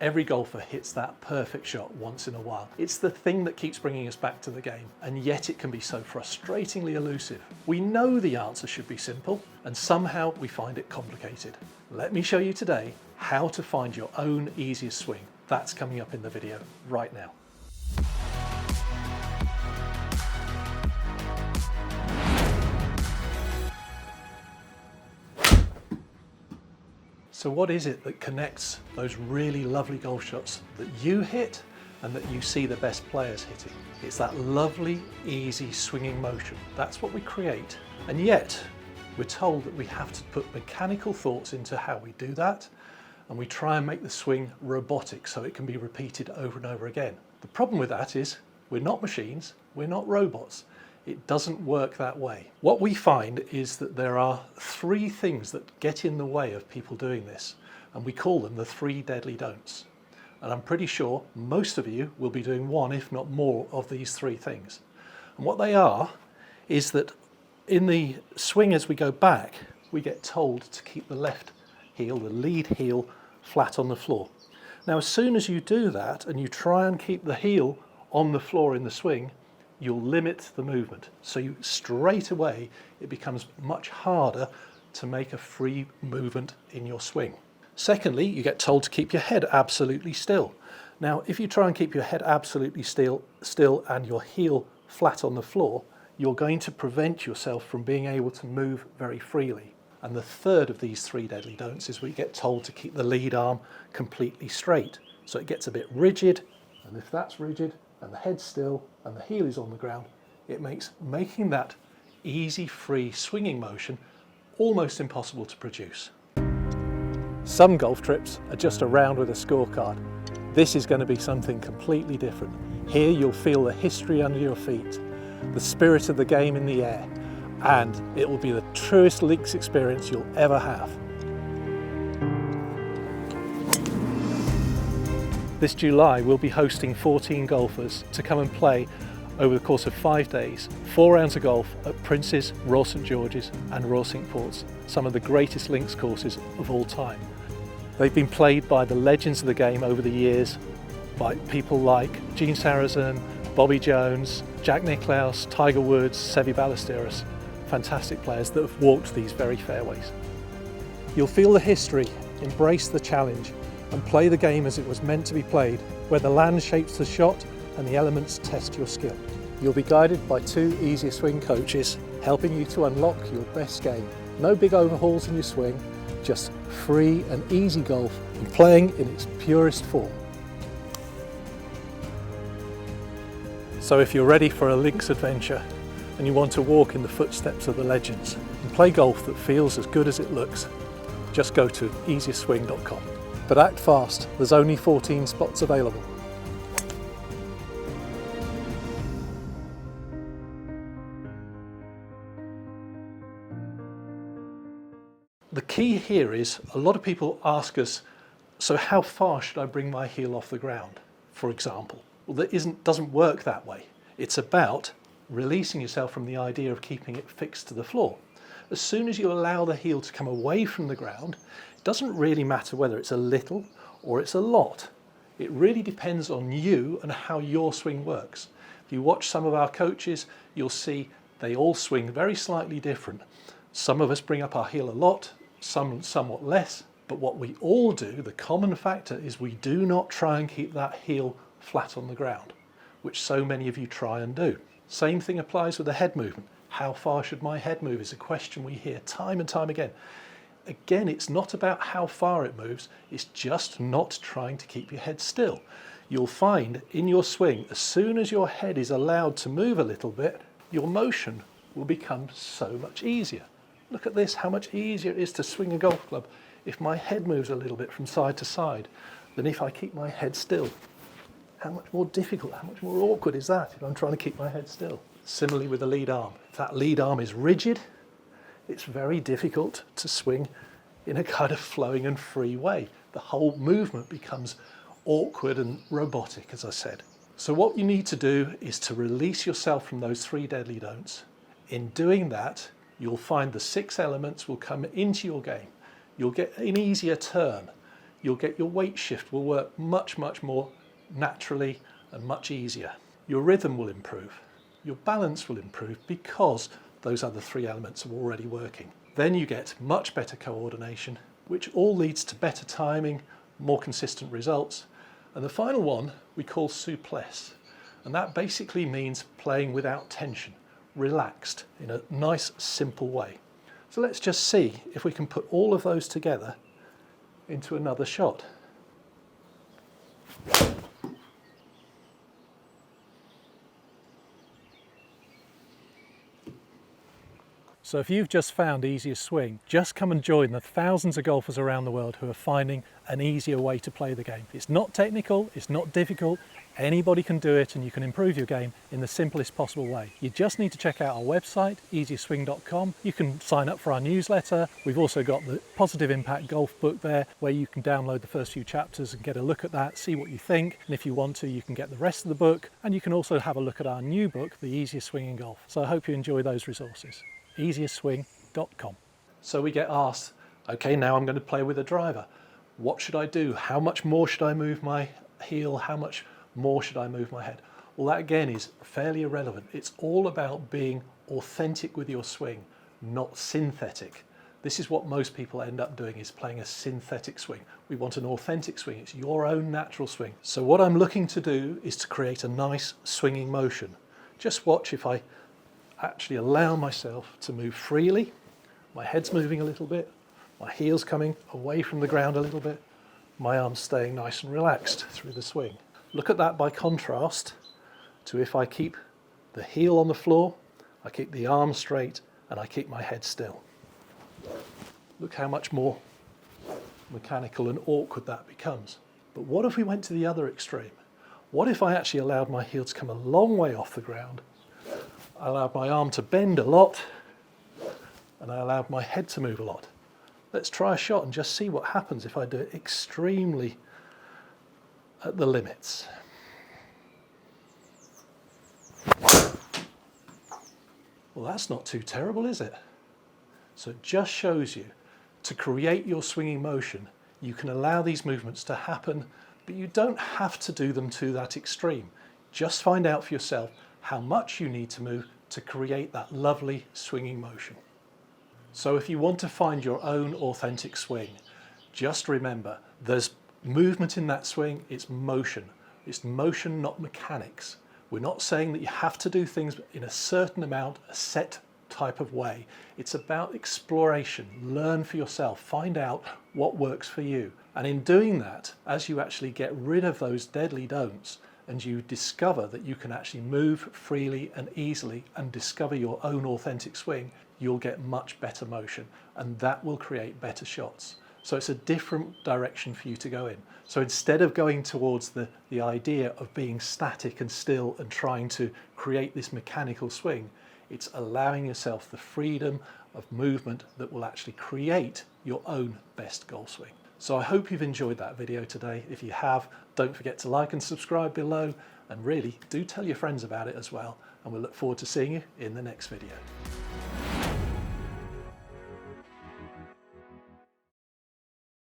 Every golfer hits that perfect shot once in a while. It's the thing that keeps bringing us back to the game, and yet it can be so frustratingly elusive. We know the answer should be simple, and somehow we find it complicated. Let me show you today how to find your own easiest swing. That's coming up in the video right now. So what is it that connects those really lovely golf shots that you hit and that you see the best players hitting? It's that lovely, easy swinging motion. That's what we create. And yet, we're told that we have to put mechanical thoughts into how we do that, and we try and make the swing robotic so it can be repeated over and over again. The problem with that is we're not machines, we're not robots. It doesn't work that way. What we find is that there are three things that get in the way of people doing this, and we call them the three deadly don'ts. And I'm pretty sure most of you will be doing one, if not more, of these three things. And what they are is that in the swing as we go back, we get told to keep the left heel, the lead heel, flat on the floor. Now, as soon as you do that and you try and keep the heel on the floor in the swing, you'll limit the movement. So straight away, it becomes much harder to make a free movement in your swing. Secondly, you get told to keep your head absolutely still. Now, if you try and keep your head absolutely still and your heel flat on the floor, you're going to prevent yourself from being able to move very freely. And the third of these three deadly don'ts is we get told to keep the lead arm completely straight. So it gets a bit rigid, and if that's rigid, and the head's still and the heel is on the ground, it makes making that easy, free swinging motion almost impossible to produce. Some golf trips are just a round with a scorecard. This is going to be something completely different. Here you'll feel the history under your feet, the spirit of the game in the air, and it will be the truest links experience you'll ever have. This July, we'll be hosting 14 golfers to come and play over the course of 5 days, 4 rounds of golf at Prince's, Royal St George's and Royal St Port's, some of the greatest links courses of all time. They've been played by the legends of the game over the years, by people like Gene Sarazen, Bobby Jones, Jack Nicklaus, Tiger Woods, Seve Ballesteros, fantastic players that have walked these very fairways. You'll feel the history, embrace the challenge, and play the game as it was meant to be played, where the land shapes the shot and the elements test your skill. You'll be guided by 2 easier swing coaches, helping you to unlock your best game. No big overhauls in your swing, just free and easy golf and playing in its purest form. So if you're ready for a links adventure and you want to walk in the footsteps of the legends and play golf that feels as good as it looks, just go to easiestswing.com. But act fast, there's only 14 spots available. The key here is a lot of people ask us, so how far should I bring my heel off the ground, for example? Well, that doesn't work that way. It's about releasing yourself from the idea of keeping it fixed to the floor. As soon as you allow the heel to come away from the ground, it doesn't really matter whether it's a little or it's a lot. It really depends on you and how your swing works. If you watch some of our coaches, you'll see they all swing very slightly different. Some of us bring up our heel a lot, some somewhat less, but what we all do, the common factor, is we do not try and keep that heel flat on the ground, which so many of you try and do. Same thing applies with the head movement. How far should my head move is a question we hear time and time again. Again, it's not about how far it moves, it's just not trying to keep your head still. You'll find in your swing, as soon as your head is allowed to move a little bit, your motion will become so much easier. Look at this, how much easier it is to swing a golf club if my head moves a little bit from side to side than if I keep my head still. How much more difficult, how much more awkward is that if I'm trying to keep my head still? Similarly with the lead arm. If that lead arm is rigid, it's very difficult to swing in a kind of flowing and free way. The whole movement becomes awkward and robotic, as I said. So what you need to do is to release yourself from those 3 deadly don'ts. In doing that, you'll find the 6 elements will come into your game. You'll get an easier turn. you'll get your weight shift will work much more naturally and much easier. Your rhythm will improve, your balance will improve because those other three elements are already working. Then you get much better coordination, which all leads to better timing, more consistent results. And the final one we call souplesse. And that basically means playing without tension, relaxed in a nice, simple way. So let's just see if we can put all of those together into another shot. So if you've just found easiest swing, just come and join the thousands of golfers around the world who are finding an easier way to play the game. It's not technical, it's not difficult, anybody can do it, and you can improve your game in the simplest possible way. You just need to check out our website, easiestswing.com. You can sign up for our newsletter. We've also got the Positive Impact Golf book there, where you can download the first few chapters and get a look at that, see what you think. And if you want to, you can get the rest of the book, and you can also have a look at our new book, The Easiest Swing in Golf. So I hope you enjoy those resources. easiestswing.com. So we get asked, okay, now I'm going to play with a driver. What should I do? How much more should I move my heel? How much more should I move my head? Well, that again is fairly irrelevant. It's all about being authentic with your swing, not synthetic. This is what most people end up doing, is playing a synthetic swing. We want an authentic swing. It's your own natural swing. So what I'm looking to do is to create a nice swinging motion. Just watch if I actually allow myself to move freely. My head's moving a little bit, my heel's coming away from the ground a little bit, my arms staying nice and relaxed through the swing. Look at that by contrast to if I keep the heel on the floor, I keep the arm straight, and I keep my head still. Look how much more mechanical and awkward that becomes. But what if we went to the other extreme? What if I actually allowed my heel to come a long way off the ground, I allowed my arm to bend a lot, and I allowed my head to move a lot? Let's try a shot and just see what happens if I do it extremely at the limits. Well, that's not too terrible, is it? So it just shows you, to create your swinging motion, you can allow these movements to happen, but you don't have to do them to that extreme. Just find out for yourself how much you need to move to create that lovely swinging motion. So if you want to find your own authentic swing, just remember there's movement in that swing. It's motion. It's motion, not mechanics. We're not saying that you have to do things in a certain amount, a set type of way. It's about exploration. Learn for yourself. Find out what works for you. And in doing that, as you actually get rid of those deadly don'ts, and you discover that you can actually move freely and easily and discover your own authentic swing, you'll get much better motion, and that will create better shots. So it's a different direction for you to go in. So instead of going towards the idea of being static and still and trying to create this mechanical swing, it's allowing yourself the freedom of movement that will actually create your own best golf swing. So I hope you've enjoyed that video today. If you have, don't forget to like and subscribe below, and really do tell your friends about it as well. And we'll look forward to seeing you in the next video.